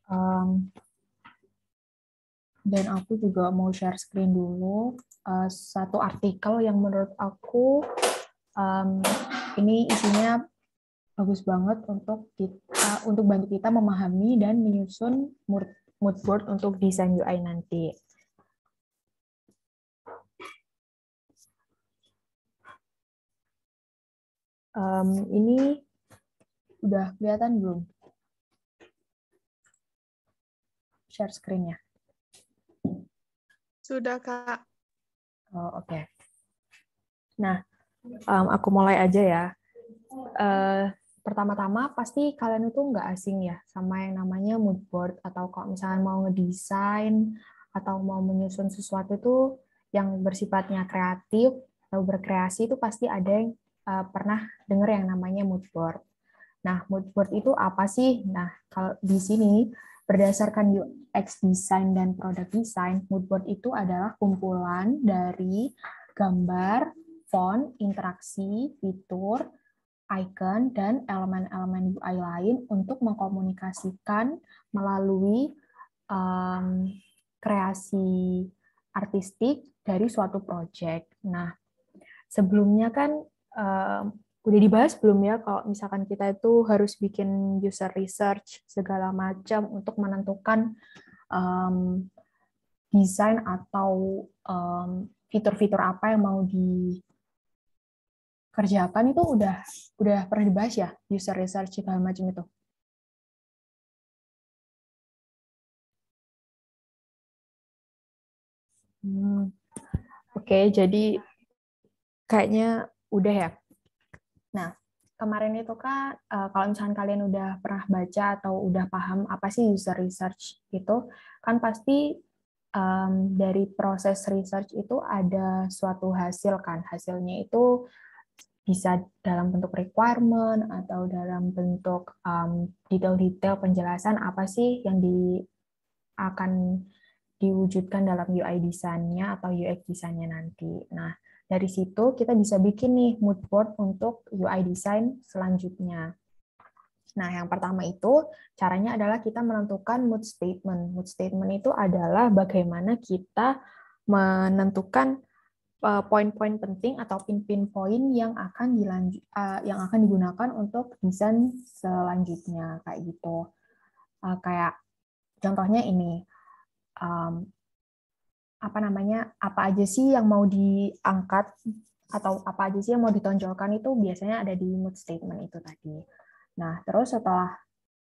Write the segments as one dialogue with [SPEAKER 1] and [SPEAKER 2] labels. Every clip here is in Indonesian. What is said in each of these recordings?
[SPEAKER 1] Um, dan aku juga mau share screen dulu satu artikel yang menurut aku ini isinya bagus banget untuk bantu kita memahami dan menyusun mood board untuk desain UI nanti. Ini udah kelihatan belum? Share screen-nya.
[SPEAKER 2] Sudah, Kak.
[SPEAKER 1] Oh, oke. Nah, aku mulai aja ya. Pertama-tama pasti kalian itu nggak asing ya sama yang namanya mood board, atau kalau misalnya mau ngedesain atau mau menyusun sesuatu itu yang bersifatnya kreatif atau berkreasi itu pasti ada yang pernah dengar yang namanya mood board. Nah, mood board itu apa sih? Nah, kalau di sini berdasarkan UX design dan product design, mood board itu adalah kumpulan dari gambar, font, interaksi, fitur, icon, dan elemen-elemen UI lain untuk mengkomunikasikan melalui kreasi artistik dari suatu project. Nah, sebelumnya kan udah dibahas belum ya kalau misalkan kita itu harus bikin user research segala macam untuk menentukan desain atau fitur-fitur apa yang mau dikerjakan, itu udah pernah dibahas ya, user research segala macam itu. Oke, jadi kayaknya udah ya. Nah, kemarin itu kan kalau misalkan kalian udah pernah baca atau udah paham apa sih user research itu, kan pasti dari proses research itu ada suatu hasil kan. Hasilnya itu bisa dalam bentuk requirement atau dalam bentuk detail-detail penjelasan apa sih yang akan diwujudkan dalam UI desainnya atau UX desainnya nanti. Nah, dari situ kita bisa bikin nih mood board untuk UI design selanjutnya. Nah, yang pertama itu caranya adalah kita menentukan mood statement. Mood statement itu adalah bagaimana kita menentukan poin-poin penting atau pin-pin poin yang akan digunakan untuk desain selanjutnya kayak gitu. Kayak contohnya ini, apa aja sih yang mau diangkat atau apa aja sih yang mau ditonjolkan, itu biasanya ada di mood statement itu tadi. Nah, terus setelah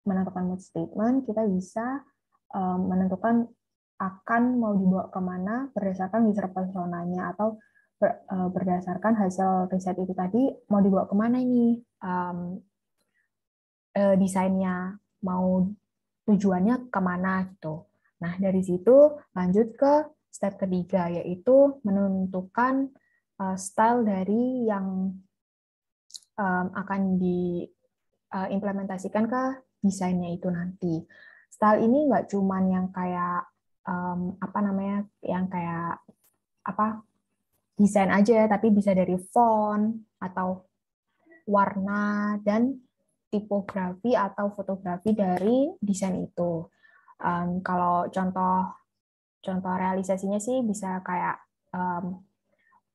[SPEAKER 1] menentukan mood statement, kita bisa menentukan akan mau dibawa kemana berdasarkan user personanya, atau berdasarkan hasil riset itu tadi mau dibawa kemana ini desainnya, mau tujuannya kemana gitu. Nah, dari situ lanjut ke step ketiga, yaitu menentukan style dari yang akan diimplementasikan ke desainnya itu nanti. Style ini nggak cuman yang kayak yang kayak desain aja, tapi bisa dari font atau warna dan tipografi atau fotografi dari desain itu. Kalau contoh realisasinya sih bisa kayak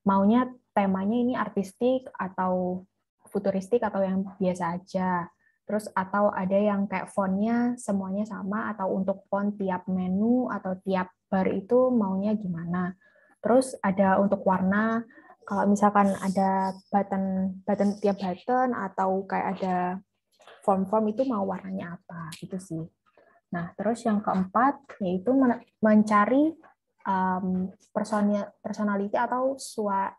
[SPEAKER 1] maunya temanya ini artistik atau futuristik atau yang biasa aja. Terus atau ada yang kayak fontnya semuanya sama, atau untuk font tiap menu atau tiap bar itu maunya gimana. Terus ada untuk warna, kalau misalkan ada button tiap button atau kayak ada form-form itu mau warnanya apa gitu sih. Nah, terus yang keempat yaitu mencari personality atau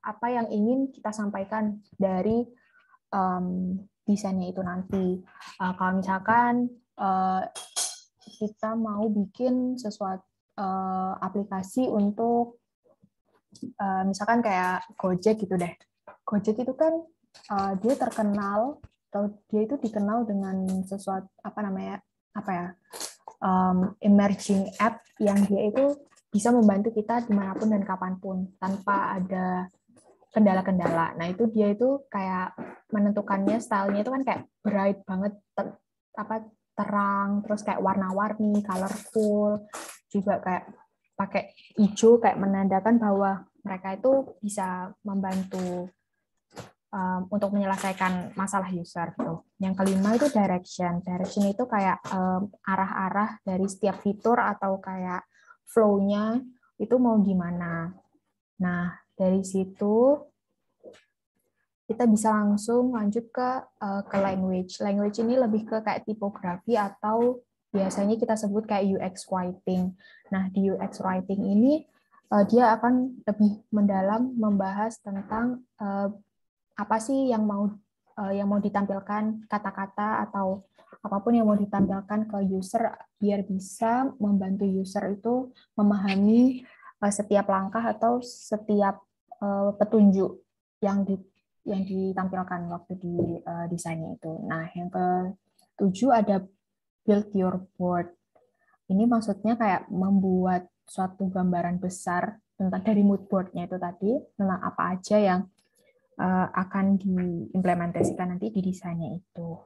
[SPEAKER 1] apa yang ingin kita sampaikan dari desainnya itu nanti. Kalau misalkan kita mau bikin sesuatu aplikasi untuk misalkan kayak Gojek gitu deh. Gojek itu kan dia terkenal, atau dia itu dikenal dengan sesuatu emerging app yang dia itu bisa membantu kita dimanapun dan kapanpun tanpa ada kendala-kendala. Nah, itu dia itu kayak menentukannya, stylenya itu kan kayak bright banget, terang, terus terus kayak warna-warni, colorful, juga kayak pakai hijau kayak menandakan bahwa mereka itu bisa membantu untuk menyelesaikan masalah user tuh. Yang kelima itu direction. Direction itu kayak arah-arah dari setiap fitur atau kayak flow-nya itu mau gimana. Nah, dari situ kita bisa langsung lanjut ke language. Language ini lebih ke kayak tipografi atau biasanya kita sebut kayak UX writing. Nah, di UX writing ini dia akan lebih mendalam membahas tentang apa sih yang mau ditampilkan, kata-kata atau apapun yang mau ditampilkan ke user biar bisa membantu user itu memahami setiap langkah atau setiap petunjuk yang ditampilkan waktu di desainnya itu. Nah, yang ketujuh ada build your board. Ini maksudnya kayak membuat suatu gambaran besar tentang dari mood board-nya itu tadi, tentang apa aja yang akan diimplementasikan nanti di desainnya itu.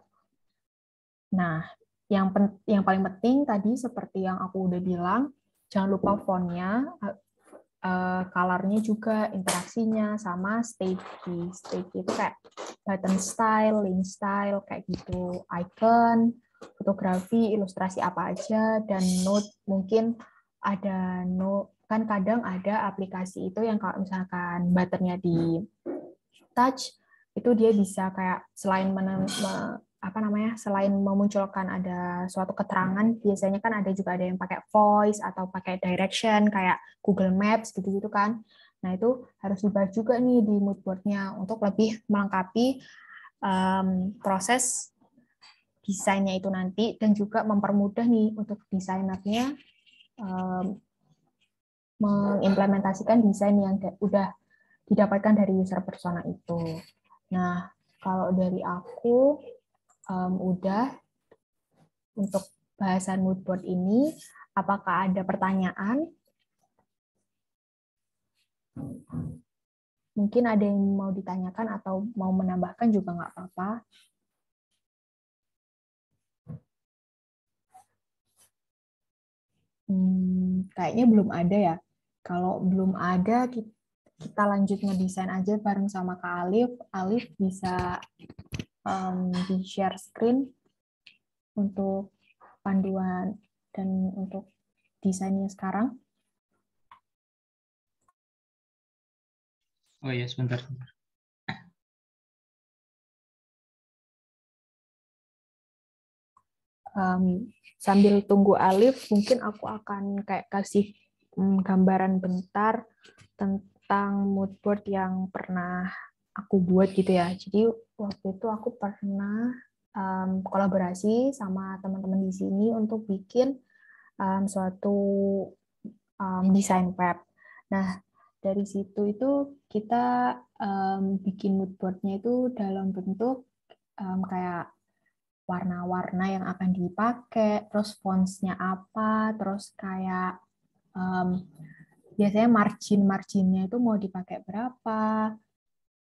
[SPEAKER 1] Nah, yang paling penting tadi seperti yang aku udah bilang, jangan lupa font-nya, color-nya juga, interaksinya, sama stagey. Stagey itu kayak button style, link style, kayak gitu, icon, fotografi, ilustrasi apa aja, dan note mungkin ada note, kan kadang ada aplikasi itu yang kalau misalkan buttonnya di touch itu dia bisa kayak selain selain memunculkan ada suatu keterangan, biasanya kan ada yang pakai voice atau pakai direction kayak Google Maps gitu-gitu kan. Nah, itu harus dibahas juga nih di mood board-nya untuk lebih melengkapi proses desainnya itu nanti, dan juga mempermudah nih untuk desainernya mengimplementasikan desain yang udah didapatkan dari user persona itu. Nah, kalau dari aku udah untuk bahasan mood board ini. Apakah ada pertanyaan? Mungkin ada yang mau ditanyakan atau mau menambahkan juga nggak apa-apa. Kayaknya belum ada ya. Kalau belum ada, kita lanjut ngedesain aja bareng sama Kak Alif. Alif bisa di-share screen untuk panduan dan untuk desainnya sekarang.
[SPEAKER 2] Oh ya, sebentar.
[SPEAKER 1] Sambil tunggu Alif, mungkin aku akan kayak kasih gambaran bentar tentang mood board yang pernah aku buat gitu ya. Jadi waktu itu aku pernah kolaborasi sama teman-teman di sini untuk bikin suatu desain web. Nah, dari situ itu kita bikin mood board-nya itu dalam bentuk kayak warna-warna yang akan dipakai, terus fonts-nya apa, terus kayak biasanya margin-marginnya itu mau dipakai berapa,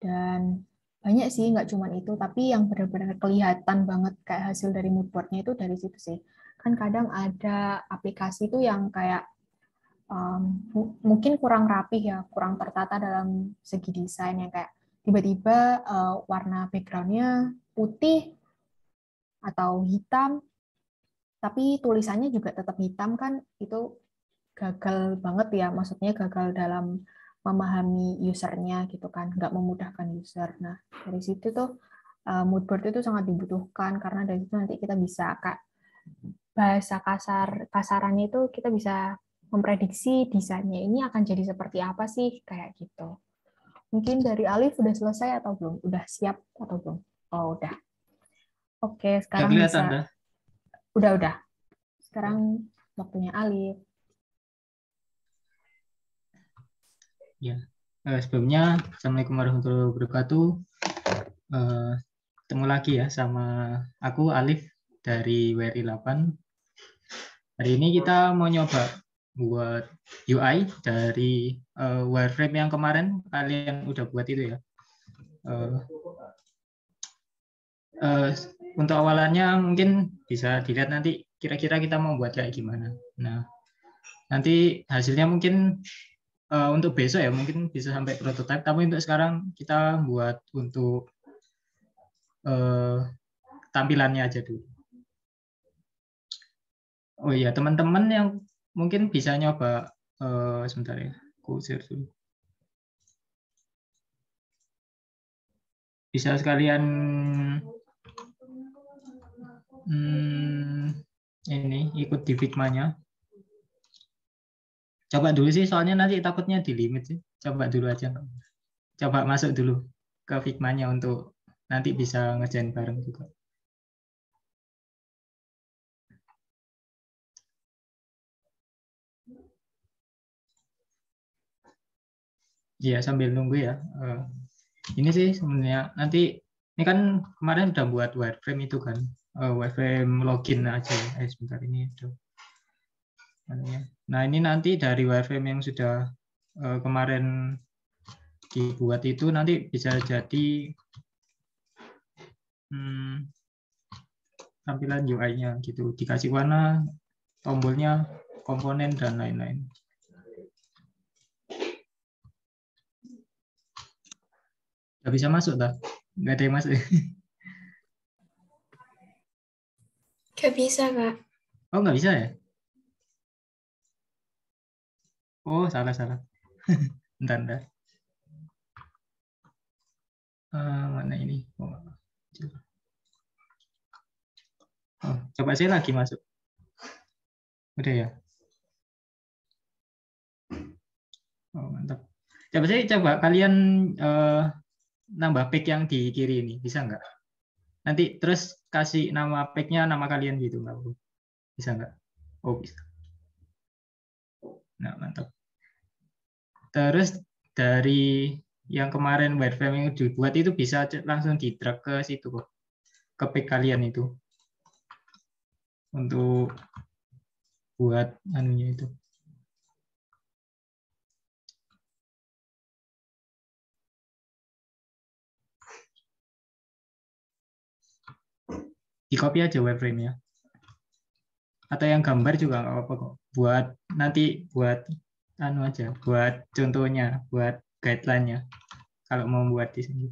[SPEAKER 1] dan banyak sih, nggak cuma itu, tapi yang benar-benar kelihatan banget kayak hasil dari mood board-nya itu dari situ sih. Kan kadang ada aplikasi itu yang kayak mungkin kurang rapih ya, kurang tertata dalam segi desain, yang kayak tiba-tiba warna background-nya putih atau hitam, tapi tulisannya juga tetap hitam, kan itu gagal banget ya, maksudnya gagal dalam memahami usernya gitu kan, nggak memudahkan user. Nah, dari situ tuh mood board itu sangat dibutuhkan, karena dari situ nanti kita bisa bahasa kasarannya itu kita bisa memprediksi desainnya ini akan jadi seperti apa sih, kayak gitu. Mungkin dari Alif udah selesai atau belum? Udah siap atau belum? Oh, udah. Oke,
[SPEAKER 2] Nggak
[SPEAKER 1] sekarang
[SPEAKER 2] kelihatan
[SPEAKER 1] bisa.
[SPEAKER 2] dah.
[SPEAKER 1] Udah. Sekarang waktunya Alif.
[SPEAKER 2] Ya. Sebelumnya, Assalamualaikum warahmatullahi wabarakatuh. Ketemu lagi ya sama aku Alif dari WRI 8. Hari ini kita mau nyoba buat UI dari wireframe yang kemarin kalian udah buat itu ya. untuk awalannya mungkin bisa dilihat nanti kira-kira kita mau buat kayak gimana. Nah, nanti hasilnya mungkin untuk besok ya mungkin bisa sampai prototype, tapi untuk sekarang kita buat untuk tampilannya aja dulu. Oh iya, teman-teman yang mungkin bisa nyoba sebentar ya, aku share dulu. Bisa sekalian ini ikut di Figma-nya. Coba dulu sih, soalnya nanti takutnya di limit sih. Coba dulu aja. Coba masuk dulu ke Figma-nya untuk nanti bisa ngerjain bareng juga. Iya, sambil nunggu ya. Ini sih sebenarnya nanti ini kan kemarin udah buat wireframe itu kan. Wireframe login aja. Sebentar ini itu. Nah, ini nanti dari wireframe yang sudah kemarin dibuat itu nanti bisa jadi tampilan UI-nya gitu. Dikasih warna, tombolnya, komponen, dan lain-lain. Nggak bisa masuk, tak? Nggak ada yang masuk.
[SPEAKER 3] Nggak bisa, Kak.
[SPEAKER 2] Oh, nggak bisa ya? Oh, salah. Bentar. Mana ini? Coba saya lagi masuk. Udah ya? Oh, mantap. Coba kalian nambah pick yang di kiri ini, bisa nggak? Nanti terus kasih nama picknya nama kalian gitu, nggak? Bisa nggak? Oh, bisa. Nah, mantap. Terus dari yang kemarin wireframe yang dibuat itu bisa langsung di drag ke situ kok, ke pick kalian itu untuk buat anunya itu. Di copy aja wireframe-nya. Atau yang gambar juga nggak apa-apa kok. Buat nanti buat anu aja, buat contohnya, buat guideline-nya kalau mau buat di sini.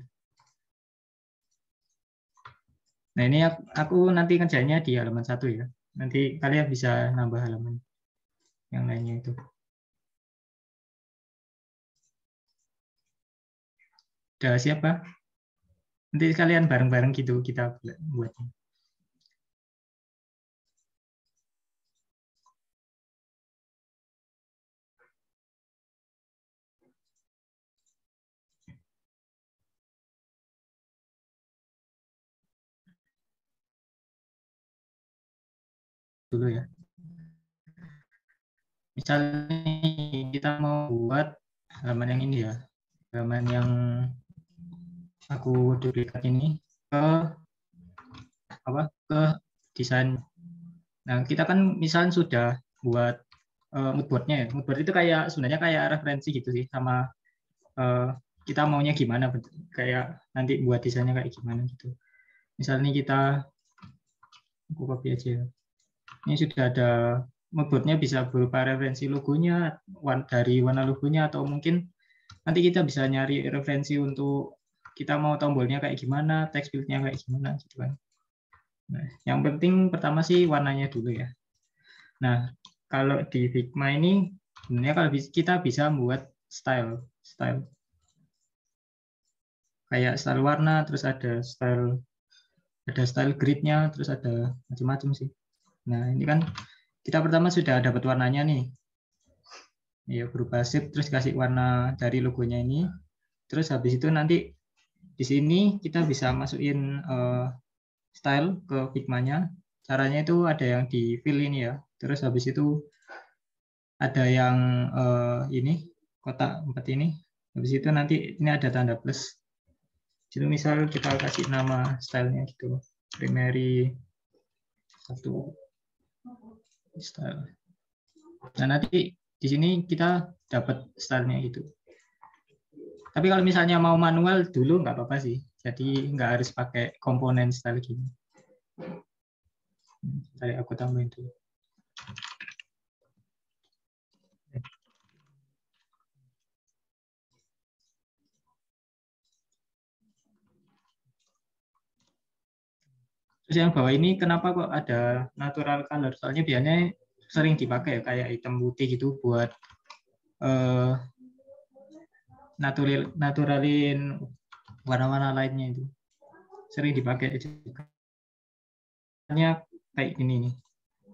[SPEAKER 2] Nah, ini aku nanti kerjanya di halaman 1 ya. Nanti kalian bisa nambah halaman yang lainnya itu. Udah siapa? Nanti kalian bareng-bareng gitu kita buatnya. Dulu ya. Misalnya kita mau buat halaman yang ini ya. Halaman yang aku duplikat ini ke desain. Nah, kita kan misalnya sudah buat moodboard-nya ya. Moodboard itu kayak sebenarnya kayak referensi gitu sih sama kita maunya gimana, kayak nanti buat desainnya kayak gimana gitu. Misalnya aku copy aja. Ini sudah ada moodboard-nya, bisa berupa referensi logonya dari warna logonya, atau mungkin nanti kita bisa nyari referensi untuk kita mau tombolnya kayak gimana, text field-nya kayak gimana gitu kan. Nah, yang penting pertama sih warnanya dulu ya. Nah, kalau di Figma ini sebenarnya kalau kita bisa membuat style kayak style warna, terus ada style grid-nya, terus ada macam-macam sih. Nah, ini kan kita pertama sudah dapat warnanya nih. Ya, berupa shape, terus kasih warna dari logonya ini. Terus habis itu nanti di sini kita bisa masukin style ke Figma-nya. Caranya itu ada yang di fill ini ya. Terus habis itu ada yang ini kotak 4 ini. Habis itu nanti ini ada tanda plus. Jadi misal kita kasih nama stylenya gitu, primary 1 style. Nah, nanti di sini kita dapat stylenya gitu. Tapi kalau misalnya mau manual dulu nggak apa-apa sih. Jadi nggak harus pakai komponen style gini. Tadi aku tambahin dulu. Terus yang bawah ini kenapa kok ada natural color? Soalnya biasanya sering dipakai kayak hitam putih gitu buat naturalin warna-warna lainnya itu. Sering dipakai juga. Kayak ini nih.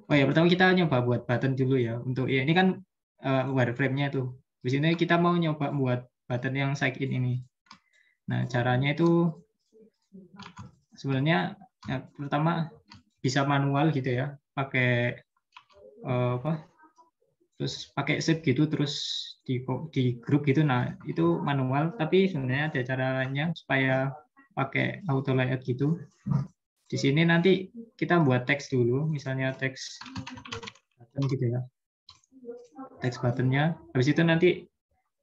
[SPEAKER 2] Oh ya, pertama kita nyoba buat button dulu ya. Untuk ya ini kan wireframe-nya tuh. Di sini kita mau nyoba buat button yang sign in ini. Nah, caranya itu sebenarnya ya, pertama bisa manual gitu ya, pakai apa? Terus pakai shape gitu, terus di grup gitu. Nah, itu manual, tapi sebenarnya ada caranya supaya pakai auto layout gitu. Di sini nanti kita buat teks dulu, misalnya teks button gitu ya. Teks buttonnya. Habis itu nanti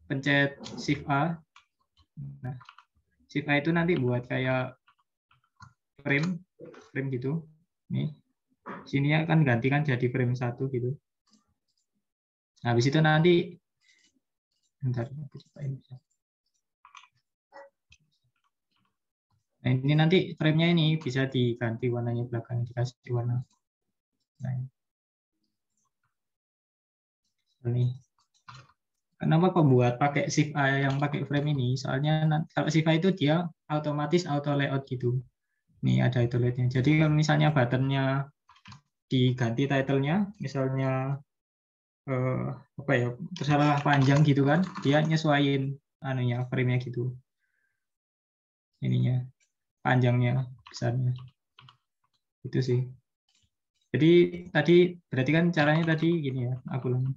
[SPEAKER 2] pencet Shift A. Nah, Shift A itu nanti buat kayak frame gitu. Nih. Sini akan gantikan jadi frame 1 gitu. Nah, habis itu nanti bentar, aku cobain. Nah, ini nanti frame-nya ini bisa diganti warnanya belakang, dikasih warna. Nah, ini. Kenapa kok buat pakai Shift A yang pakai frame ini? Soalnya kalau Shift A itu dia otomatis auto layout gitu. Nih ada itu layoutnya. Jadi kalau misalnya buttonnya diganti title-nya, misalnya apa ya, tersalah panjang gitu kan, dia nyesuaiin anunya frame-nya gitu. Ininya, panjangnya, besarnya. Itu sih. Jadi tadi berarti kan caranya tadi gini ya, aku ulangi.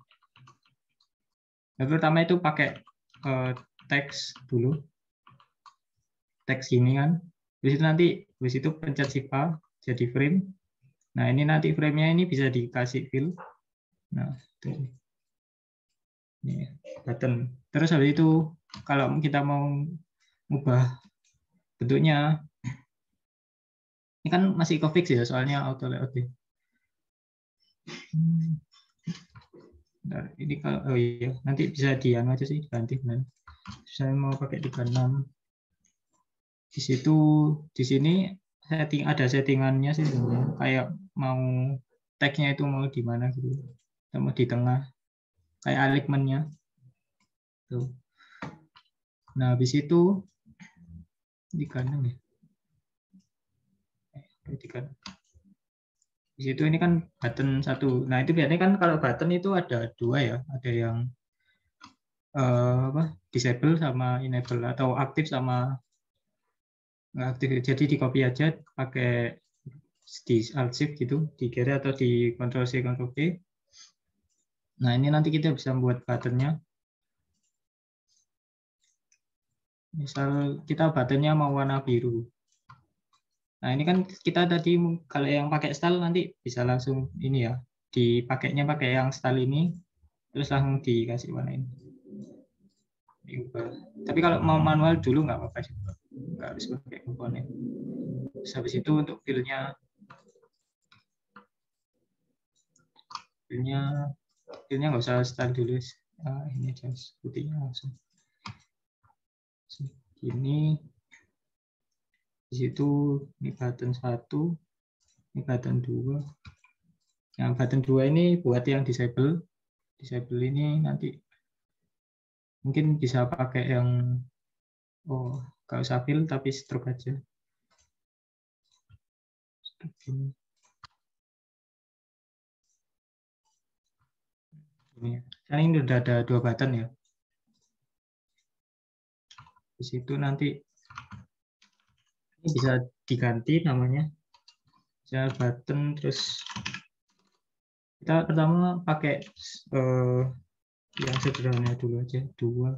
[SPEAKER 2] Yang pertama itu pakai teks dulu. Teks ini kan. Habis itu nanti habis itu pencet Shift A jadi frame. Nah, ini nanti frame-nya ini bisa dikasih fill. Nah, itu. Ini button. Terus habis itu kalau kita mau ubah bentuknya, ini kan masih fix ya soalnya auto layout. Nah, ini kalau oh iya nanti bisa dianu aja sih ganti benar. Saya mau pakai 36. Di situ di sini ada settingannya sih sebenarnya. Kayak mau tagnya itu mau di mana gitu. Mau di tengah. Kayak alignment-nya. Tuh. Nah, habis itu di kanan ya. Di kanan. Di situ ini kan button 1. Nah, itu biasanya kan kalau button itu ada 2 ya. Ada yang disable sama enable atau aktif sama nggak aktif. Jadi di copy aja pakai di alt shift gitu, di kiri atau di Ctrl C Ctrl V. Nah, ini nanti kita bisa membuat buttonnya. Misal kita buttonnya mau warna biru. Nah, ini kan kita tadi kalau yang pakai style nanti bisa langsung ini ya, dipakainya pakai yang style ini, terus langsung dikasih warna ini. Diubah. Tapi kalau mau manual dulu nggak apa-apa sih, nggak harus pakai komponen. Terus habis itu untuk fillnya nggak usah style dulu. Nah, ini aja putihnya langsung. Ini di situ ini button 1, ini button 2. Yang button 2 ini buat yang disable. Disable ini nanti mungkin bisa pakai yang nggak usah fill tapi stroke aja. Ini udah ada 2 button ya. Di situ nanti ini bisa diganti namanya. Bisa button terus kita pertama pakai yang sederhana dulu aja 2.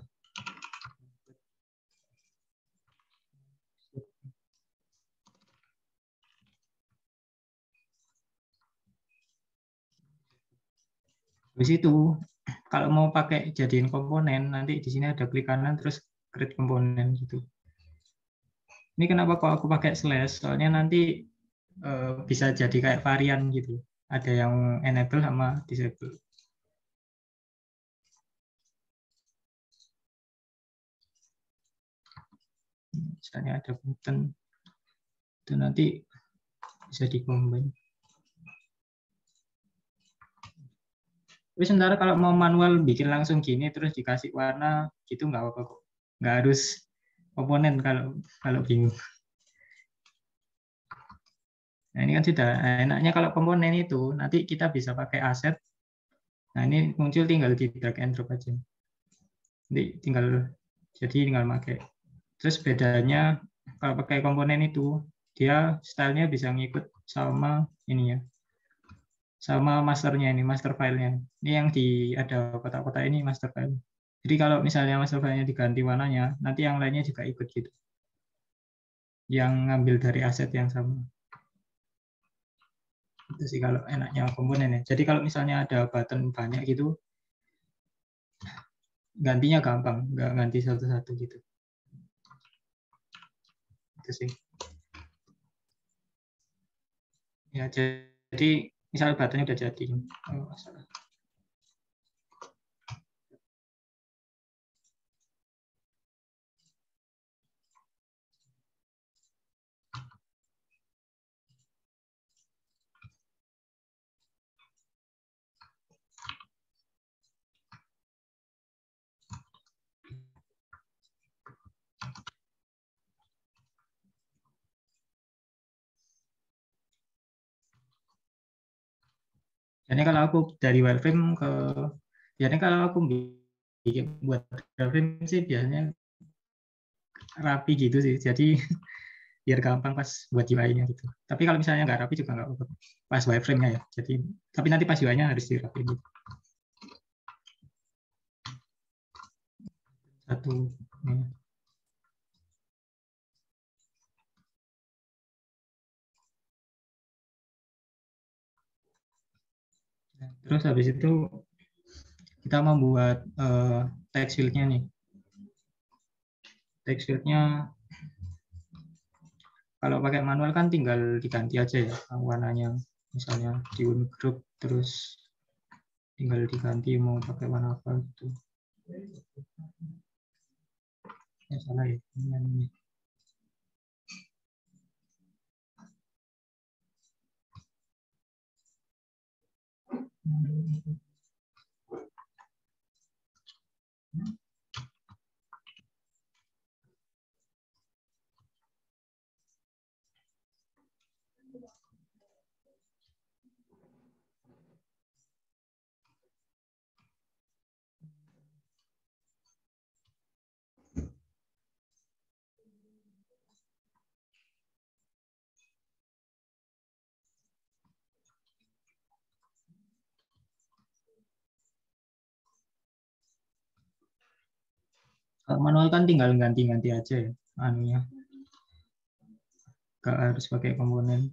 [SPEAKER 2] Habis itu kalau mau pakai jadiin komponen nanti di sini ada klik kanan terus create komponen gitu. Ini kenapa kok aku pakai slash? Soalnya nanti bisa jadi kayak varian gitu. Ada yang enable sama disable. Misalnya ada button itu nanti bisa di-combine. Tapi sementara kalau mau manual bikin langsung gini terus dikasih warna gitu nggak apa-apa kok. Nggak harus komponen kalau kalau bingung. Nah ini kan sudah enaknya kalau komponen itu nanti kita bisa pakai aset. Nah ini muncul tinggal di drag and drop aja. Nanti tinggal pakai. Terus bedanya kalau pakai komponen itu dia stylenya bisa ngikut sama ini ya, sama masternya ini, master filenya. Ini yang di ada kotak-kotak ini master file. Jadi kalau misalnya master filenya diganti warnanya, nanti yang lainnya juga ikut gitu. Yang ngambil dari aset yang sama. Itu sih kalau enaknya komponennya. Jadi kalau misalnya ada button banyak gitu, gantinya gampang, nggak ganti satu-satu gitu. Itu sih. Ya, jadi misalnya buttonnya udah jadi. Oh, salah. Jadi kalau aku dari wireframe ke, biasanya kalau aku bikin buat wireframe sih biasanya rapi gitu sih. Jadi biar gampang pas buat UI-nya gitu. Tapi kalau misalnya nggak rapi juga nggak apa-apa. Pas wireframe-nya ya. Jadi tapi nanti pas UI-nya harus dirapiin gitu. Satu. Ya. Terus habis itu kita membuat text field-nya nih. Text field-nya kalau pakai manual kan tinggal diganti aja ya warnanya. Misalnya di group terus tinggal diganti mau pakai warna apa gitu. Ya salah ya. Ini. Kalau manual kan tinggal ganti-ganti aja ya anunya. Gak harus pakai komponen.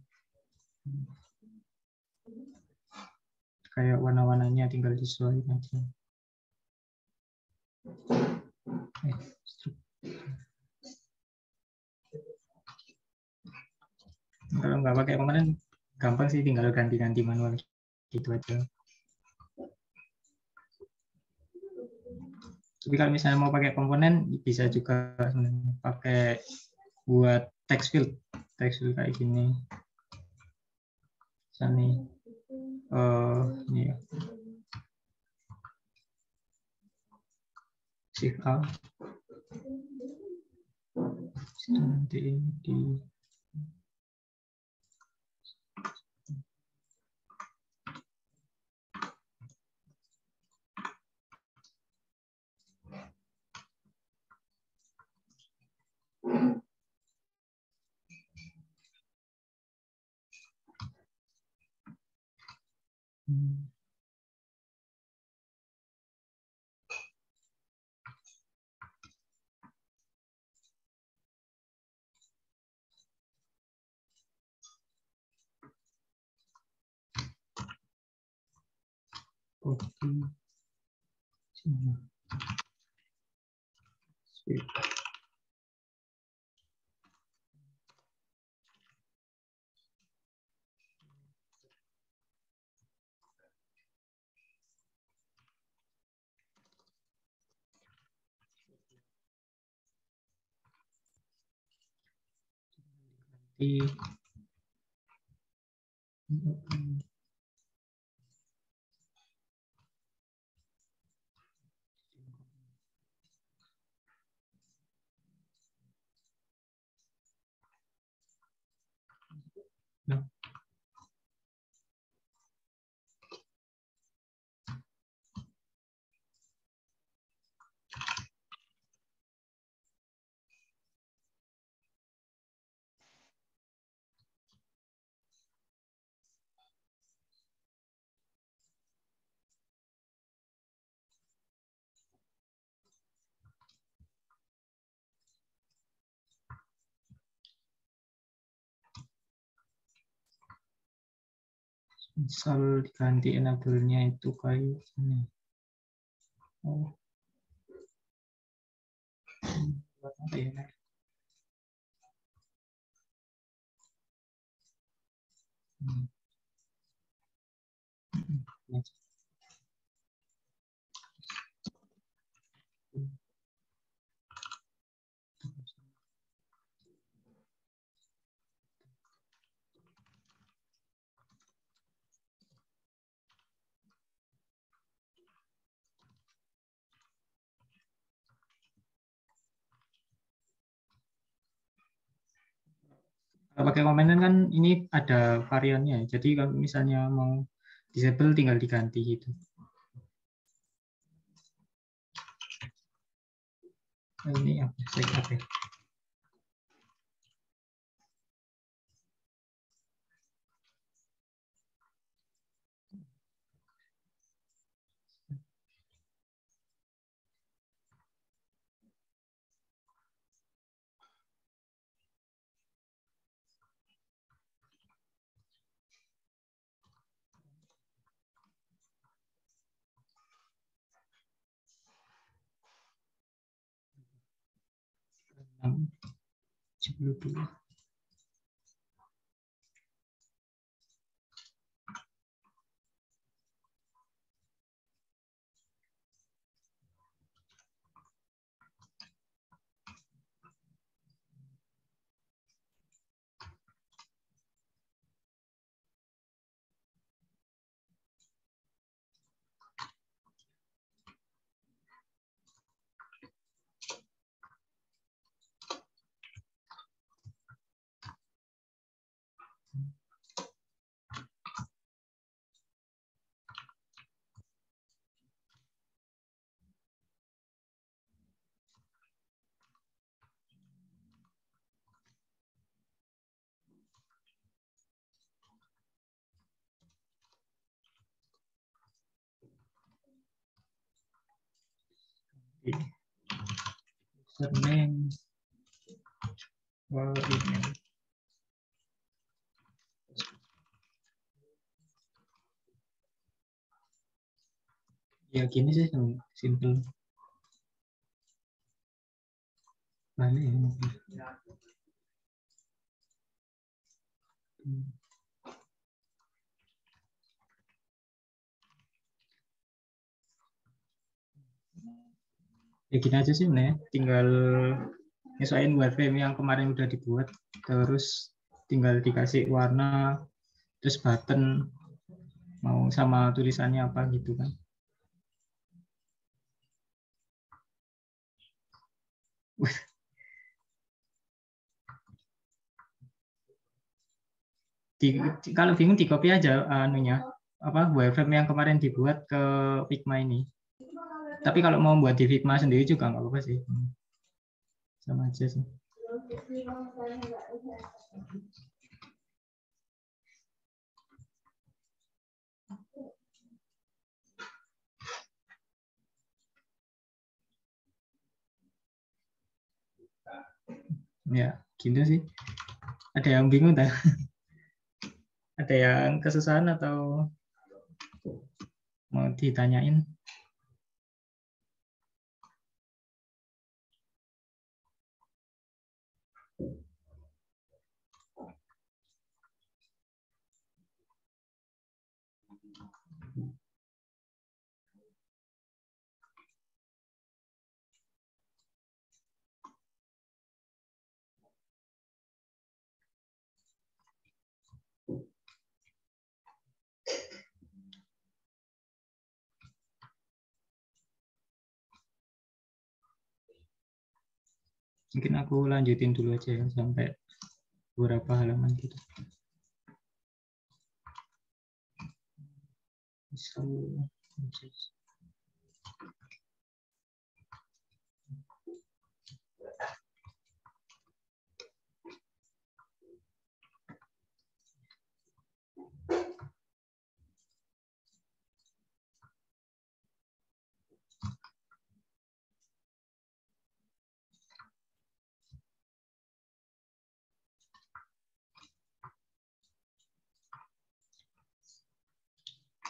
[SPEAKER 2] Kayak warna-warnanya tinggal disesuaikan aja. Kalau nggak pakai komponen gampang sih, tinggal ganti-ganti manual gitu aja. Tapi kalau misalnya mau pakai komponen bisa juga pakai buat text field kayak gini. Misalnya nih, ini ya. Shift A. Nanti ini di copy sini. Nah, misal diganti enable-nya itu kayak ini. Oh. Apa ya? Kalau pakai komentan kan ini ada variannya. Jadi kalau misalnya mau disable tinggal diganti gitu. Ini apa? Apa? Sebelum dulu. Username, email. Ya gini sih simple. Mana ya? Ya gini aja sih nih, tinggal nyesuaiin wireframe yang kemarin udah dibuat, terus tinggal dikasih warna, terus button mau sama tulisannya apa gitu kan. Kalau bingung di copy aja anunya apa wireframe yang kemarin dibuat ke Figma ini. Tapi kalau mau buat di Figma sendiri juga nggak apa-apa sih. Sama aja sih. Ya, gitu sih. Ada yang bingung tak? Ada yang kesusahan atau mau ditanyain? Mungkin aku lanjutin dulu aja ya sampai beberapa halaman gitu. Misal,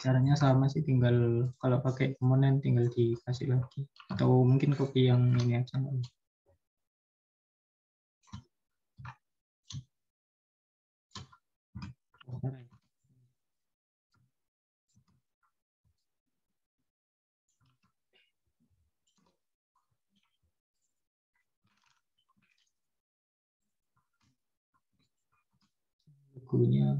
[SPEAKER 2] caranya sama sih, tinggal kalau pakai komponen tinggal dikasih lagi atau mungkin copy yang ini aja. Bukunya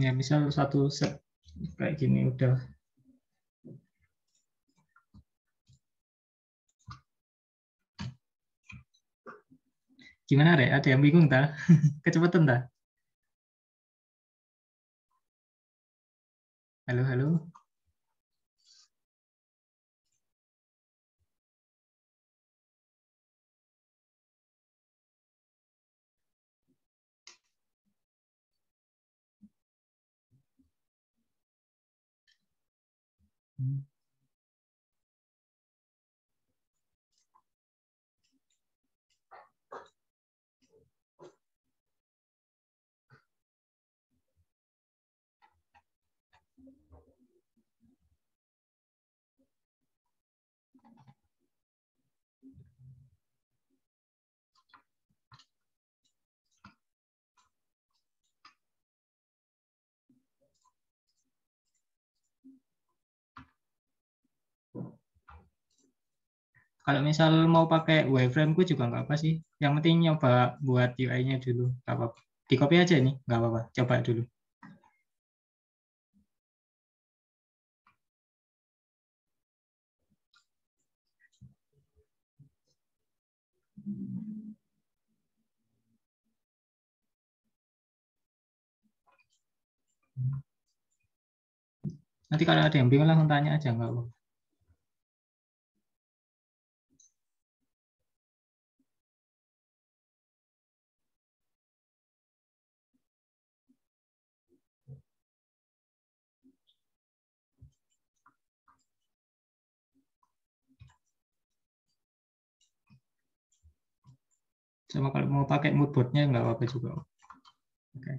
[SPEAKER 2] ya misal satu set kayak gini udah. Gimana Rek? Ada yang bingung tak? Kecepatan tak? Halo, halo. Kalau misal mau pakai wireframe ku juga nggak apa sih. Yang penting nyoba buat UI-nya dulu. Nggak apa-apa. Di copy aja ini, nggak apa-apa. Coba dulu. Nanti kalau ada yang bingung langsung tanya aja, nggak apa-apa. Sama kalau mau pakai moodboard-nya nggak apa-apa juga. Oke.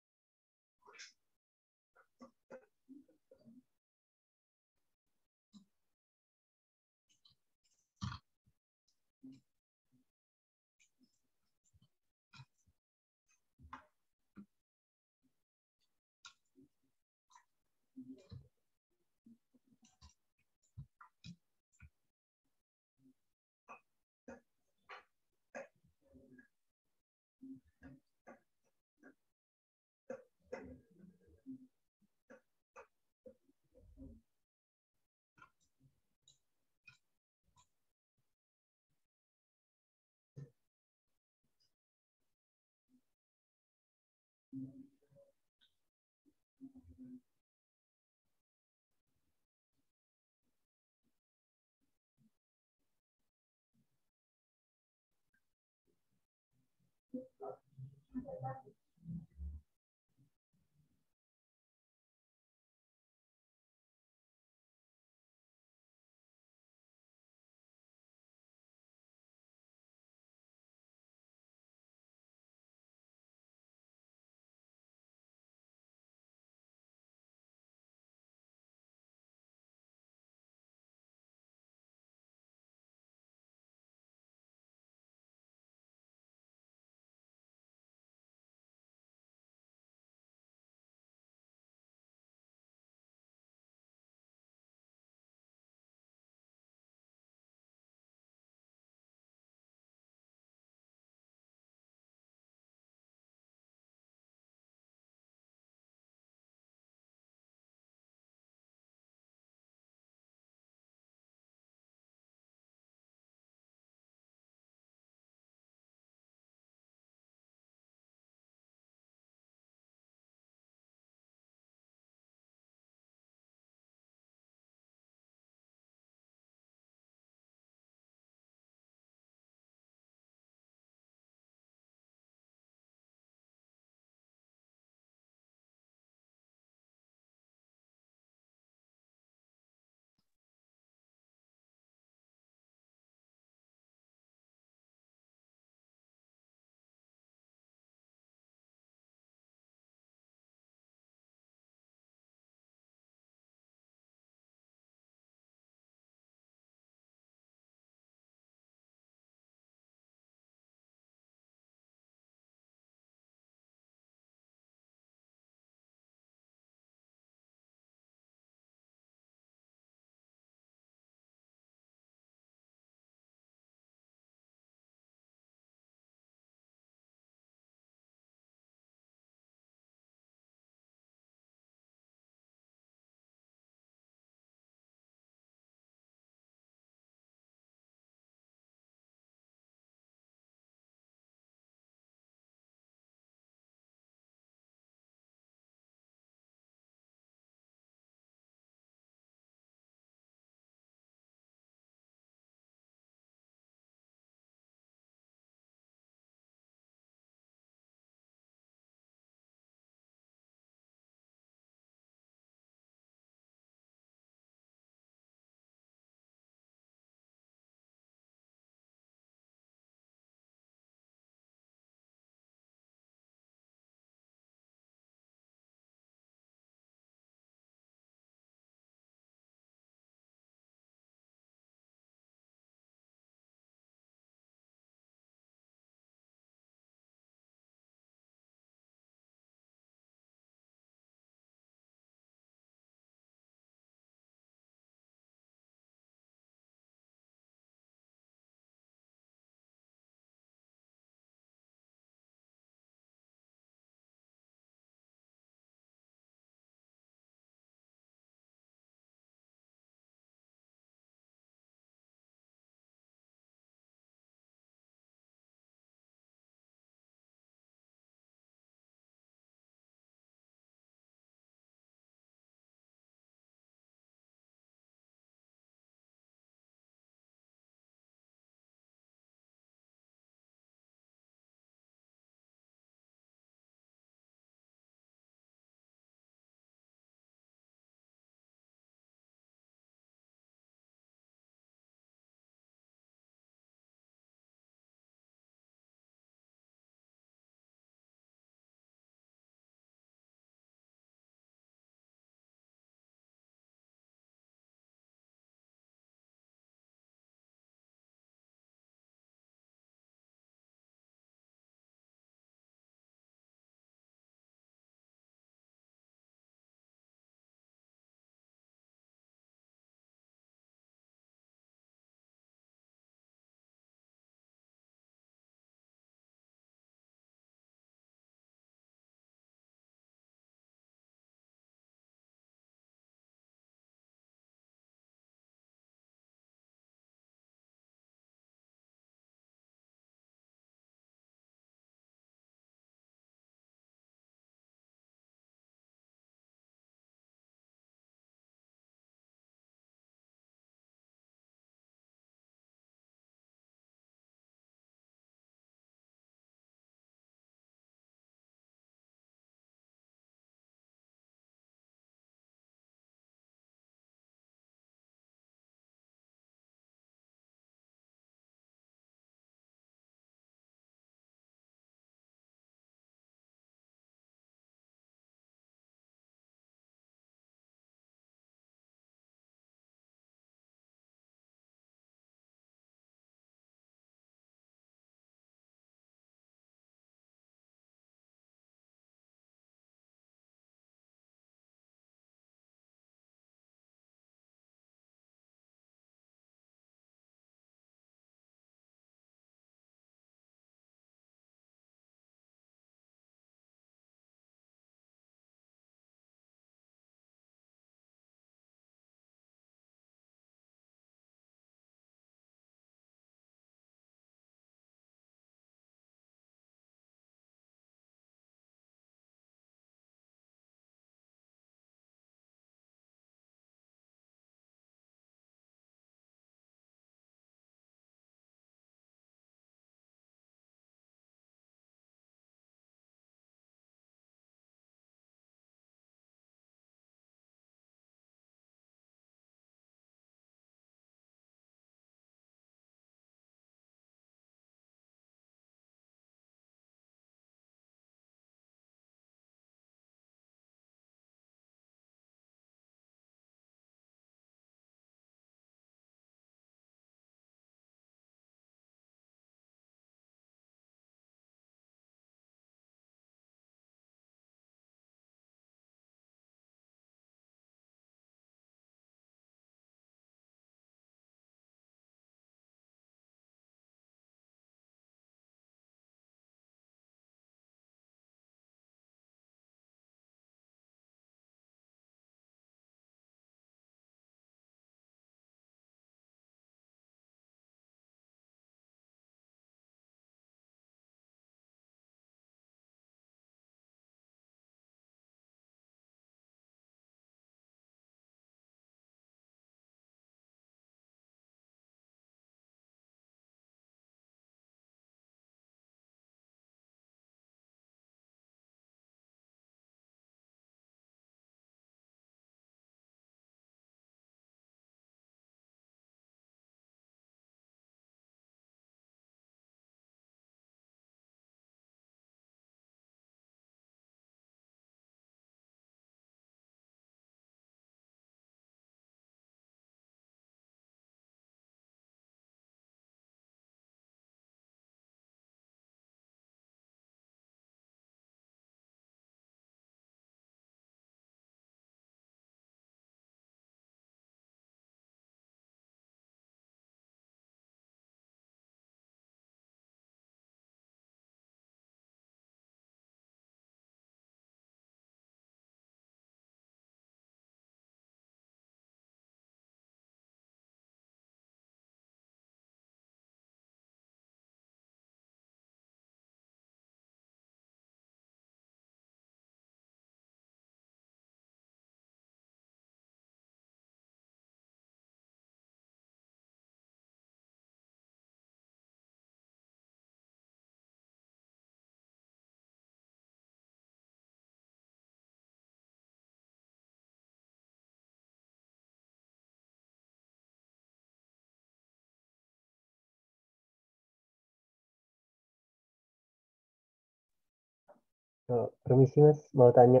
[SPEAKER 4] Permisi Mas, mau tanya.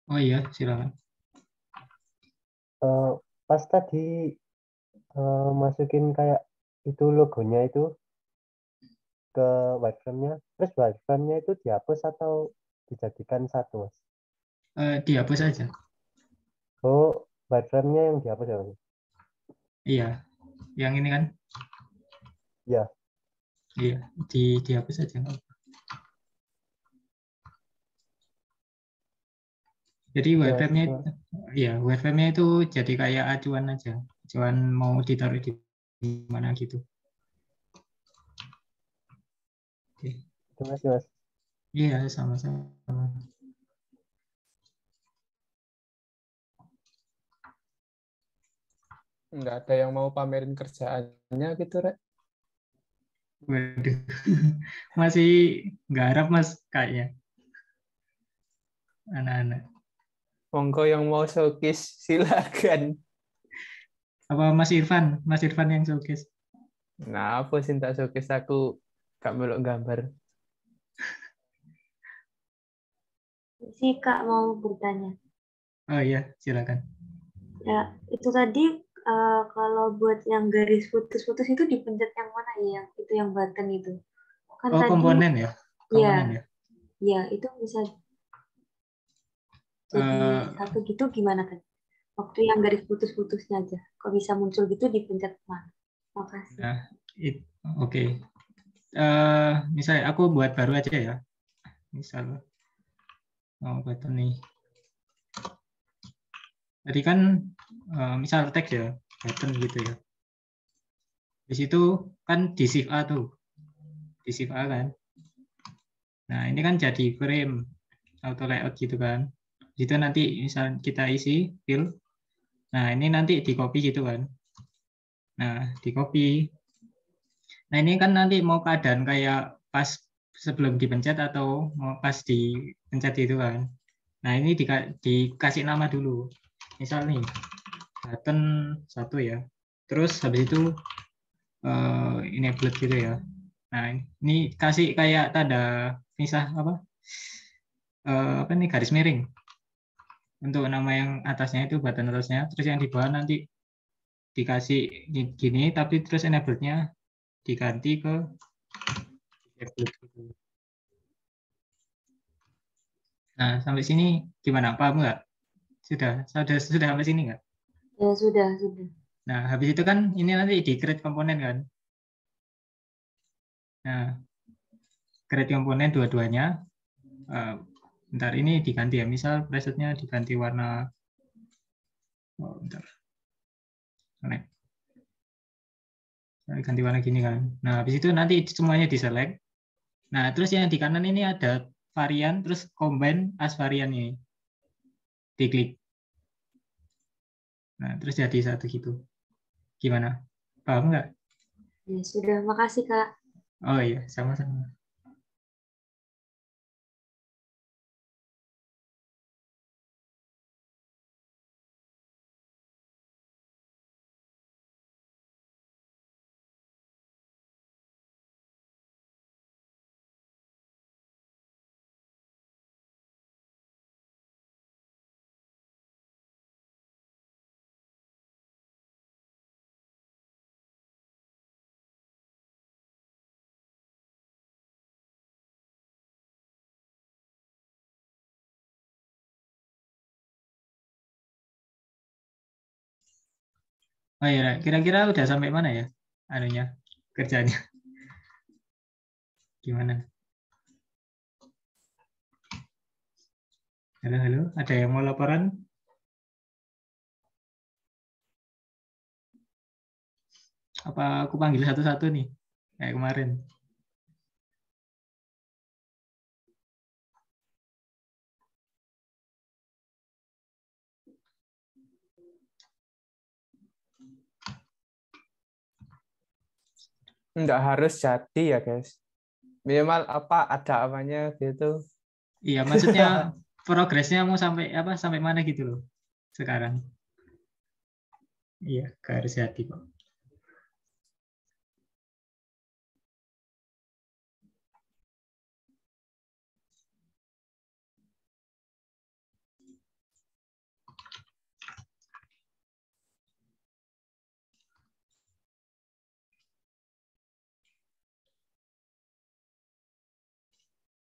[SPEAKER 2] Oh iya, silakan.
[SPEAKER 4] Eh, Pas tadi masukin kayak itu logonya itu ke wireframe-nya, terus wireframe-nya itu dihapus atau dijadikan satu Mas?
[SPEAKER 2] Dihapus aja.
[SPEAKER 4] Oh, wireframe-nya yang dihapus ya Mas?
[SPEAKER 2] Iya, yang ini kan.
[SPEAKER 4] Ya,
[SPEAKER 2] Iya, dihapus aja. Jadi
[SPEAKER 4] oke Mas.
[SPEAKER 2] wireframe-nya, ya wireframe-nya itu jadi kayak acuan aja, acuan mau ditaruh di mana gitu. Oke.
[SPEAKER 4] Terima kasih Mas.
[SPEAKER 2] Iya, sama-sama.
[SPEAKER 5] Nggak ada yang mau pamerin kerjaannya gitu, Rek.
[SPEAKER 2] Waduh, masih garap Mas kayaknya anak-anak.
[SPEAKER 5] Monggo yang mau showcase silakan.
[SPEAKER 2] Apa Mas Irfan yang showcase?
[SPEAKER 5] Nah, apa sih tak showcase aku gak melok gambar.
[SPEAKER 6] Sih Kak mau bertanya.
[SPEAKER 2] Oh iya, silakan.
[SPEAKER 6] Ya, itu tadi kalau buat yang garis putus-putus itu dipencet yang mana ya? Yang itu yang button itu. Kan
[SPEAKER 2] Oh,
[SPEAKER 6] tadi
[SPEAKER 2] komponen ya? Komponen ya?
[SPEAKER 6] ya itu bisa jadi
[SPEAKER 2] Eh,
[SPEAKER 6] satu gitu gimana kan? Waktu yang garis putus-putusnya aja. Kok bisa muncul gitu dipencet mana? Makasih.
[SPEAKER 2] nah, oke. Misalnya aku buat baru aja ya. Misal mau button nih. Tadi kan misal teks ya, button gitu ya. Di situ kan di shift A tuh, di shift A kan. Nah ini kan jadi frame auto layout gitu kan. Di situ nanti misal kita isi fill. Nah ini nanti di copy gitu kan. Nah di copy. Nah ini kan nanti mau keadaan kayak pas sebelum dipencet atau mau pas dipencet itu kan. Nah ini dikasih nama dulu. Misal nih button satu ya. Terus habis itu enabled gitu ya. Nah, ini kasih kayak tanda misah apa nih garis miring untuk nama yang atasnya itu button atasnya, terus yang di bawah nanti dikasih gini, tapi terus enablednya diganti ke disabled gitu. Nah, sampai sini gimana? Paham nggak? Sudah sampai sini nggak?
[SPEAKER 6] Ya sudah, sudah.
[SPEAKER 2] Nah, habis itu kan ini nanti di create komponen kan. Nah, create komponen dua-duanya. Bentar ini diganti ya. Misal presetnya diganti warna. Oh, bentar. Connect. Ganti warna gini kan. Nah, habis itu nanti semuanya diselect. Nah, terus yang di kanan ini ada varian, terus combine as varian ini. Diklik. Nah, terus jadi satu gitu. Gimana? Paham nggak?
[SPEAKER 6] Ya sudah, makasih Kak.
[SPEAKER 2] Oh iya, sama-sama. Oh iya, kira-kira udah sampai mana ya? Anunya, kerjanya. Gimana? Halo, halo. Ada yang mau laporan? Apa aku panggil satu-satu nih? Kayak kemarin.
[SPEAKER 5] Nggak harus jadi ya, guys. Minimal apa ada apanya gitu.
[SPEAKER 2] Iya, maksudnya progresnya mau sampai apa? Sampai mana gitu loh sekarang? Iya, gak harus jadi kok.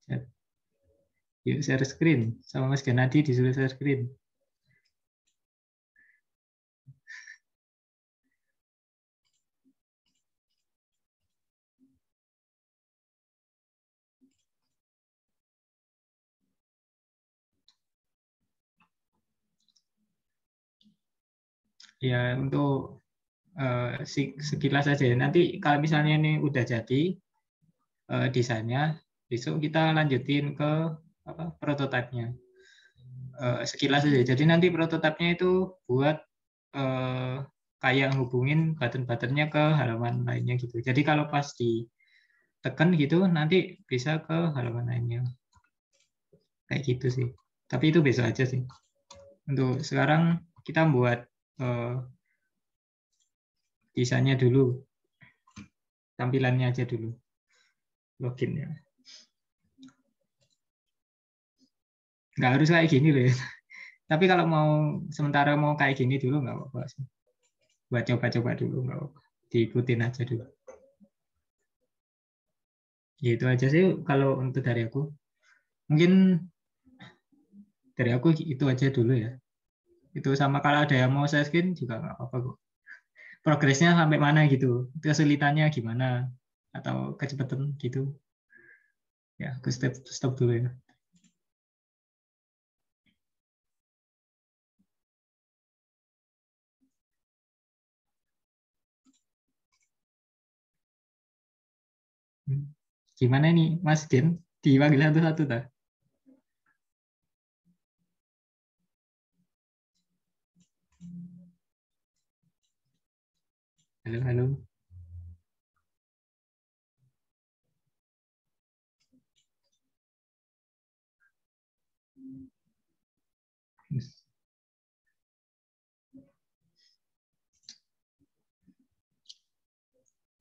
[SPEAKER 2] Chat. Yuk share screen. Sama Mas Ganadi disuruh share screen. Ya, untuk sekilas saja. Nanti kalau misalnya ini udah jadi desainnya, besok kita lanjutin ke prototipenya. Sekilas saja. Jadi nanti prototipenya itu buat kayak hubungin button-buttonnya ke halaman lainnya gitu. Jadi kalau pas ditekan gitu, nanti bisa ke halaman lainnya. Kayak gitu sih. Tapi itu besok aja sih. Untuk sekarang kita buat desainnya dulu. Tampilannya aja dulu. Loginnya. Nggak harus kayak gini loh ya. Tapi kalau mau sementara mau kayak gini dulu nggak apa-apa sih. Buat coba-coba dulu nggak apa-apa. Diikutin aja dulu. Ya itu aja sih kalau untuk dari aku. Mungkin dari aku itu aja dulu ya. Itu sama kalau ada yang mau saya screen juga nggak apa-apa kok. Progresnya sampai mana gitu. Kesulitannya gimana. Atau kecepatan gitu. Ya, aku stop dulu ya. Gimana nih Mas Gen? Dipanggil satu-satu tak? Halo, halo.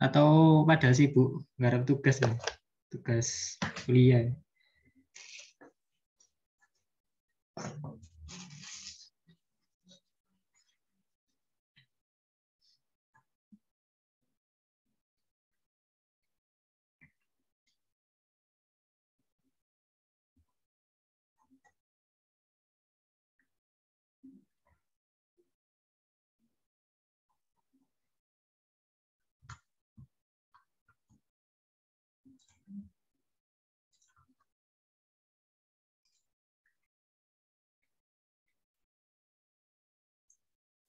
[SPEAKER 2] Atau pada sibuk garap tugas ya? Tugas kuliah.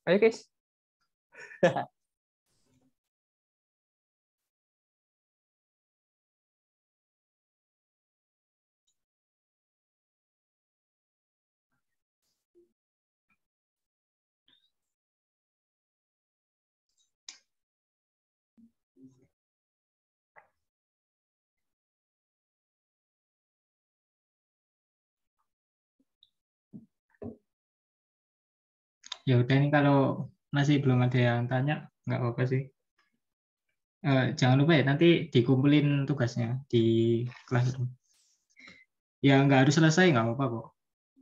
[SPEAKER 5] Ayo guys.
[SPEAKER 2] Ya udah nih kalau masih belum ada yang tanya, nggak apa-apa sih. Jangan lupa ya nanti dikumpulin tugasnya di kelas. Ya nggak harus selesai, nggak apa-apa kok.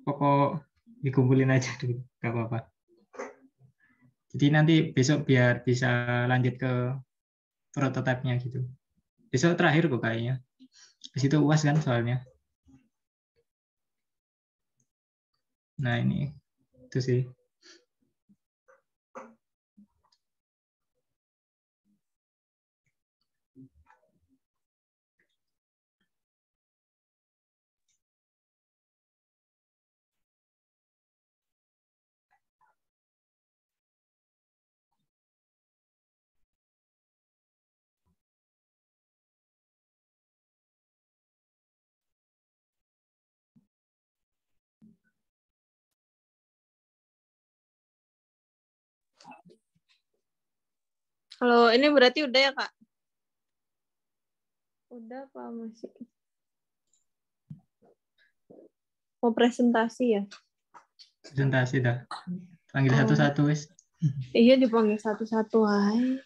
[SPEAKER 2] Pokok dikumpulin aja dulu, nggak apa-apa. Jadi nanti besok biar bisa lanjut ke prototipenya gitu. Besok terakhir kok kayaknya. Di situ UAS kan soalnya. Nah ini itu sih.
[SPEAKER 7] Kalau ini berarti udah ya, Kak? Udah apa masih? Mau presentasi ya?
[SPEAKER 2] Presentasi dah. Panggil satu-satu wis.
[SPEAKER 7] Iya, dipanggil satu-satu aja.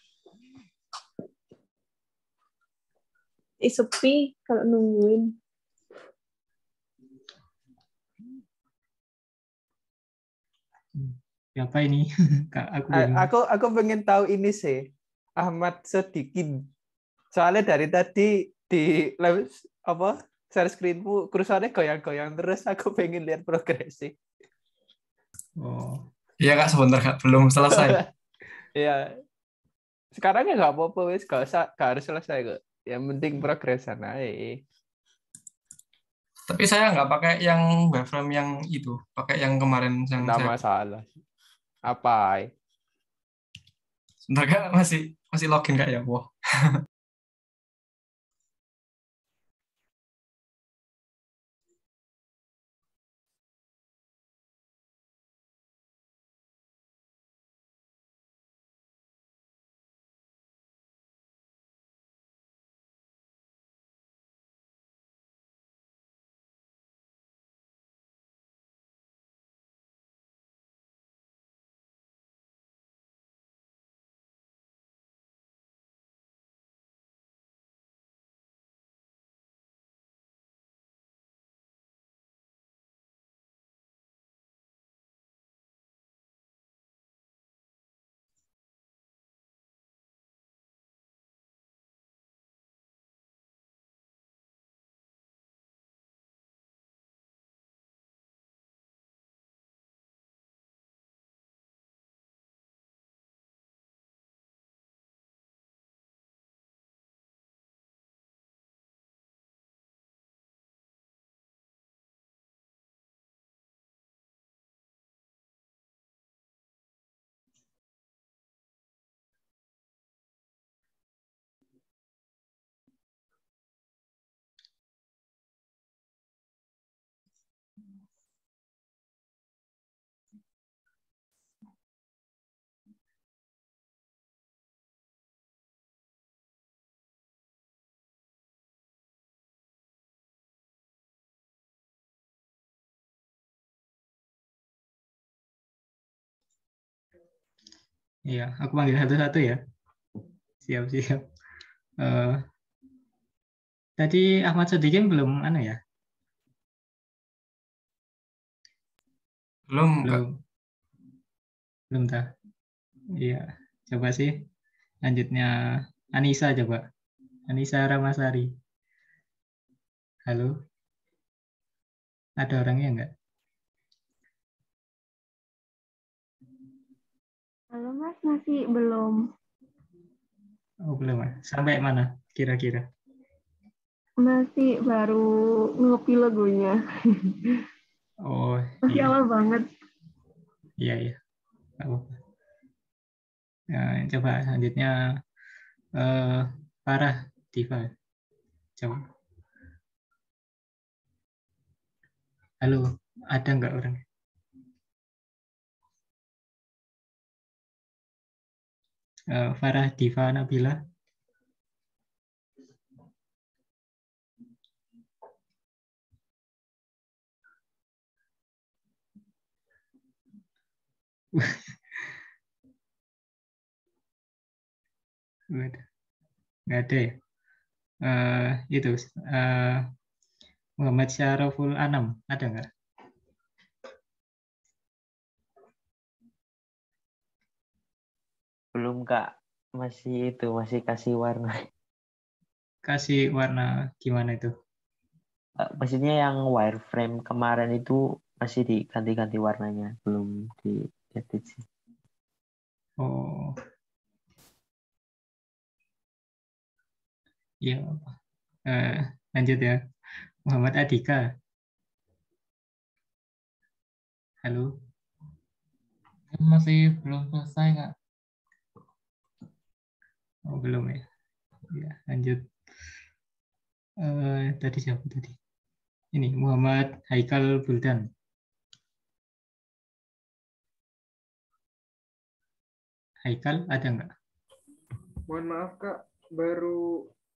[SPEAKER 7] Sepi kalau nungguin.
[SPEAKER 2] Siapa ini? Kak,
[SPEAKER 5] Aku pengen tahu ini sih. Ahmad Sodikin. Soalnya dari tadi di apa share screenmu, kursornya goyang-goyang terus. Aku pengen lihat progresnya.
[SPEAKER 2] Oh,
[SPEAKER 8] Iya Kak, sebentar Kak, belum selesai.
[SPEAKER 5] Ya, sekarang ya nggak apa-apa, wis gak harus selesai kok. Yang penting progresan aja.
[SPEAKER 8] Tapi saya nggak pakai yang wireframe yang itu, pakai yang kemarin yang
[SPEAKER 5] Nggak
[SPEAKER 8] saya.
[SPEAKER 5] masalah. Apa?
[SPEAKER 8] Sebentar Kak, masih login Kak ya. Wah.
[SPEAKER 2] iya, aku panggil satu-satu ya. Siap-siap. Eh, tadi Ahmad Sodikin belum ya?
[SPEAKER 8] Belum Kak.
[SPEAKER 2] Belum tak. Iya, coba sih. Lanjutnya Anissa coba. Anissa Ramasari. Halo, ada orangnya enggak?
[SPEAKER 7] Halo Mas, masih belum.
[SPEAKER 2] Oh, belum ya. Sampai mana kira-kira?
[SPEAKER 7] Masih baru ngopi lagunya.
[SPEAKER 2] Oh,
[SPEAKER 7] Masih
[SPEAKER 2] iya.
[SPEAKER 7] awal banget.
[SPEAKER 2] Iya, iya. Nggak apa-apa. Nah, coba selanjutnya Farah Diva. Coba. Halo, ada nggak orang? Farah Diva Nabila. Nggak ada ya? Itu Muhammad Syaraful Anam, ada nggak?
[SPEAKER 9] Belum Kak, masih kasih warna.
[SPEAKER 2] Kasih warna gimana itu?
[SPEAKER 9] Maksudnya yang wireframe kemarin itu masih diganti-ganti warnanya, belum di-edit sih.
[SPEAKER 2] Oh, iya. Lanjut ya. Muhammad Adika. Halo.
[SPEAKER 10] Masih belum selesai Kak.
[SPEAKER 2] Oh, belum ya. Ya, lanjut. Tadi siapa tadi? Ini Muhammad Haikal Buldan. Haikal ada nggak?
[SPEAKER 11] Mohon maaf Kak,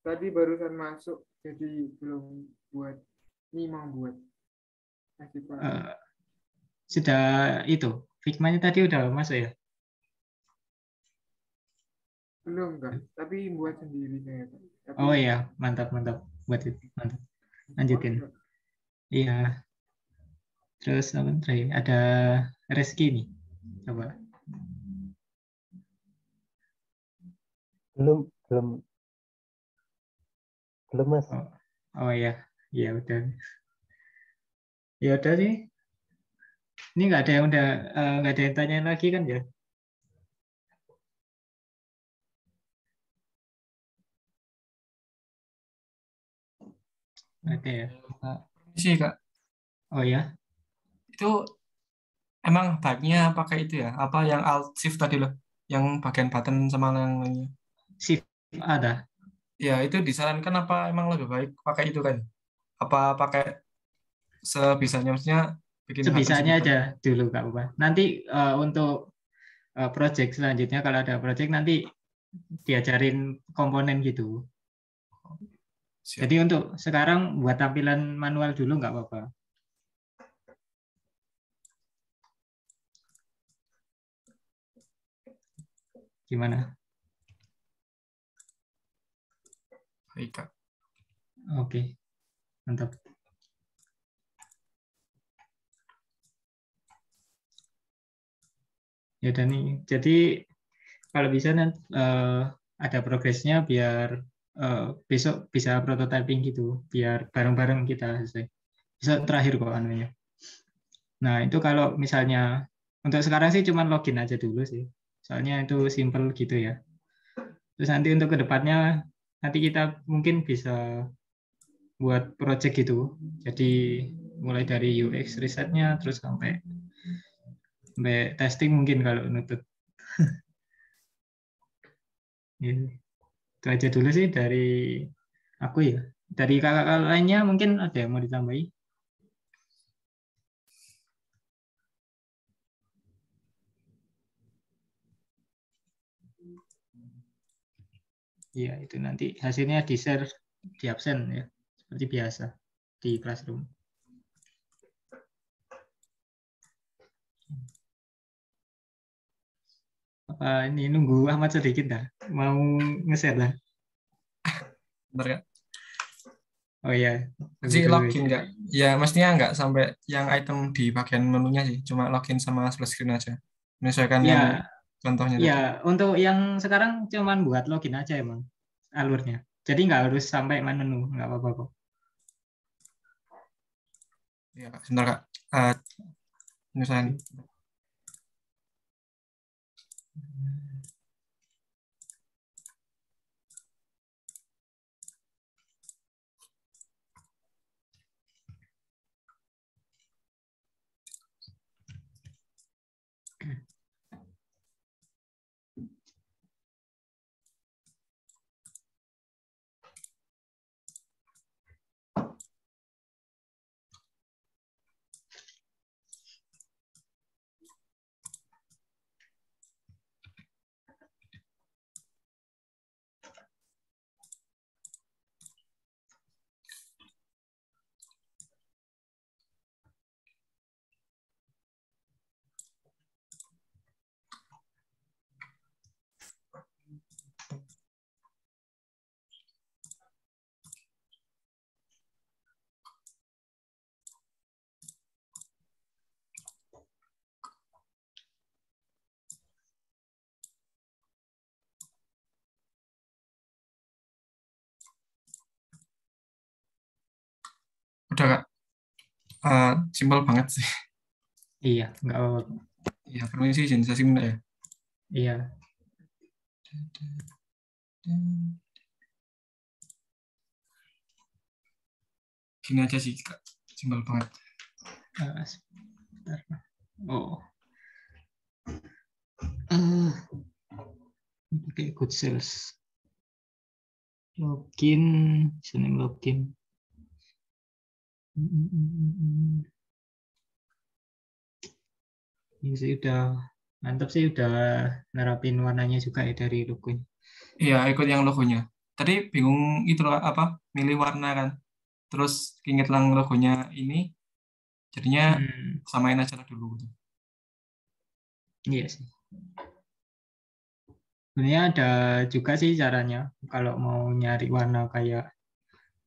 [SPEAKER 11] barusan masuk, jadi belum buat. Ini mau buat. Masih Pak.
[SPEAKER 2] Sudah itu, Figma-nya tadi udah masuk ya?
[SPEAKER 11] Belum Kak, tapi buat sendiri saya Kak.
[SPEAKER 2] Oh iya, mantap. Buat itu, mantap. Lanjutin. Iya. Terus apa terakhir? Ada Reski nih. Coba.
[SPEAKER 4] Belum Mas.
[SPEAKER 2] Oh iya. Ya udah. Ya udah sih. Ini nggak ada yang nggak ada yang tanyain lagi kan ya? Nggak ada ya.
[SPEAKER 8] Permisi Kak,
[SPEAKER 2] Oh ya,
[SPEAKER 8] itu emang baiknya pakai itu ya, apa yang Alt Shift tadi loh, yang bagian button sama yang lainnya.
[SPEAKER 2] shift ada.
[SPEAKER 8] Ya itu disarankan apa emang lebih baik pakai itu kan? Apa pakai sebisanya, maksudnya bikin button
[SPEAKER 2] Sebisanya
[SPEAKER 8] sebisa.
[SPEAKER 2] aja dulu Kak Upa. Nanti untuk project selanjutnya kalau ada project nanti diajarin komponen gitu.
[SPEAKER 8] Siap.
[SPEAKER 2] Jadi untuk sekarang buat tampilan manual dulu nggak apa-apa. Gimana?
[SPEAKER 8] Baik Kak.
[SPEAKER 2] Oke, mantap. Ya udah nih. Jadi kalau bisa nanti ada progresnya biar besok bisa prototyping gitu, biar bareng-bareng kita selesai. Bisa terakhir kok anunya. Nah itu kalau misalnya untuk sekarang sih cuman login aja dulu sih. Soalnya itu simple gitu ya. Terus nanti untuk kedepannya nanti kita mungkin bisa buat project gitu. Jadi mulai dari UX risetnya terus sampai testing mungkin kalau nutut. Gitu. Itu aja dulu sih dari aku ya. Dari kakak-kakak lainnya mungkin ada yang mau ditambahi? Iya, itu nanti hasilnya di-share di absen ya, seperti biasa di classroom. Apa ini nunggu Ahmad sedikit dah? Mau nge-share dah?
[SPEAKER 8] Bentar Kak.
[SPEAKER 2] Oh iya, tunggu
[SPEAKER 8] Sih
[SPEAKER 2] dulu.
[SPEAKER 8] login nggak? Ya mestinya nggak sampai yang item di bagian menunya sih, cuma login sama splash screen aja. Menyesuaikan yang
[SPEAKER 2] Ya,
[SPEAKER 8] contohnya
[SPEAKER 2] ya
[SPEAKER 8] tadi.
[SPEAKER 2] untuk yang sekarang cuman buat login aja emang alurnya. Jadi nggak harus sampai menu, nggak apa-apa kok.
[SPEAKER 8] Ya Kak, sebentar Kak. Penyesuaian. Udah Kak. Simpel banget sih.
[SPEAKER 2] Iya, nggak apa-apa.
[SPEAKER 8] Ya, permisi izin sesi minta ya.
[SPEAKER 2] Iya.
[SPEAKER 8] Gini aja sih Kak. Simpel banget.
[SPEAKER 2] Sebentar. Oh. Oke, good sales. Login, username login. Ini sih udah mantap sih, udah nerapin warnanya juga ya dari logonya.
[SPEAKER 8] Iya, ikut yang logonya. Tadi bingung itu loh, apa milih warna kan. Terus inget lang logonya ini, jadinya samain aja lah dulu.
[SPEAKER 2] Iya sih. Sebenarnya ada juga sih caranya kalau mau nyari warna kayak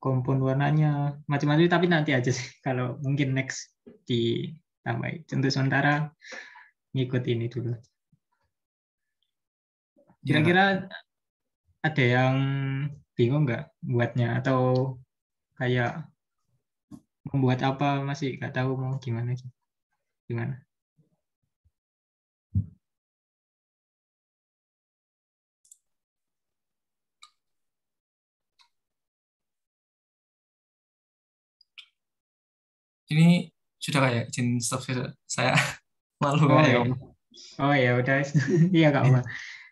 [SPEAKER 2] kompon warnanya macam-macam, tapi nanti aja sih kalau mungkin next ditambahin. Untuk sementara ngikut ini dulu. Kira-kira ada yang bingung nggak buatnya atau kayak membuat apa masih nggak tahu mau gimana. Gimana?
[SPEAKER 8] Ini sudah kayak izin stop saya malu
[SPEAKER 2] Oh
[SPEAKER 8] kayak
[SPEAKER 2] ya,
[SPEAKER 8] ngomong.
[SPEAKER 2] oh ya udah, iya nggak apa.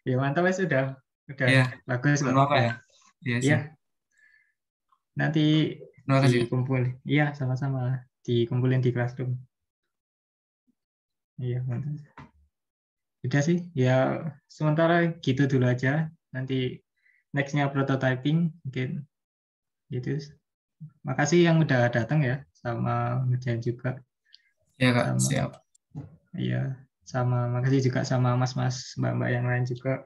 [SPEAKER 2] Ya mantap wes udah
[SPEAKER 8] Iya,
[SPEAKER 2] bagus kok.
[SPEAKER 8] apa ya? Iya
[SPEAKER 2] Iya,
[SPEAKER 8] sih.
[SPEAKER 2] nanti
[SPEAKER 8] Terima kasih.
[SPEAKER 2] dikumpul. Iya, sama-sama dikumpulin di classroom. Iya, mantap. Udah sih, ya sementara gitu dulu aja. Nanti nextnya prototyping mungkin gitu. Makasih yang udah datang ya, sama ngerjain juga.
[SPEAKER 8] Ya Kak,
[SPEAKER 2] Sama,
[SPEAKER 8] siap.
[SPEAKER 2] iya, sama makasih juga sama mas-mas, mbak-mbak yang lain juga.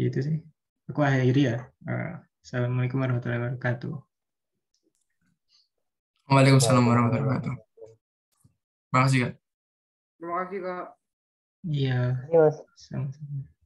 [SPEAKER 2] Gitu sih. Aku akhiri ya. Assalamualaikum warahmatullahi wabarakatuh.
[SPEAKER 8] Waalaikumsalam warahmatullahi wabarakatuh. Terima kasih Kak.
[SPEAKER 11] Terima kasih Kak.
[SPEAKER 2] Iya.
[SPEAKER 4] Iya, Mas.
[SPEAKER 2] Sama-sama.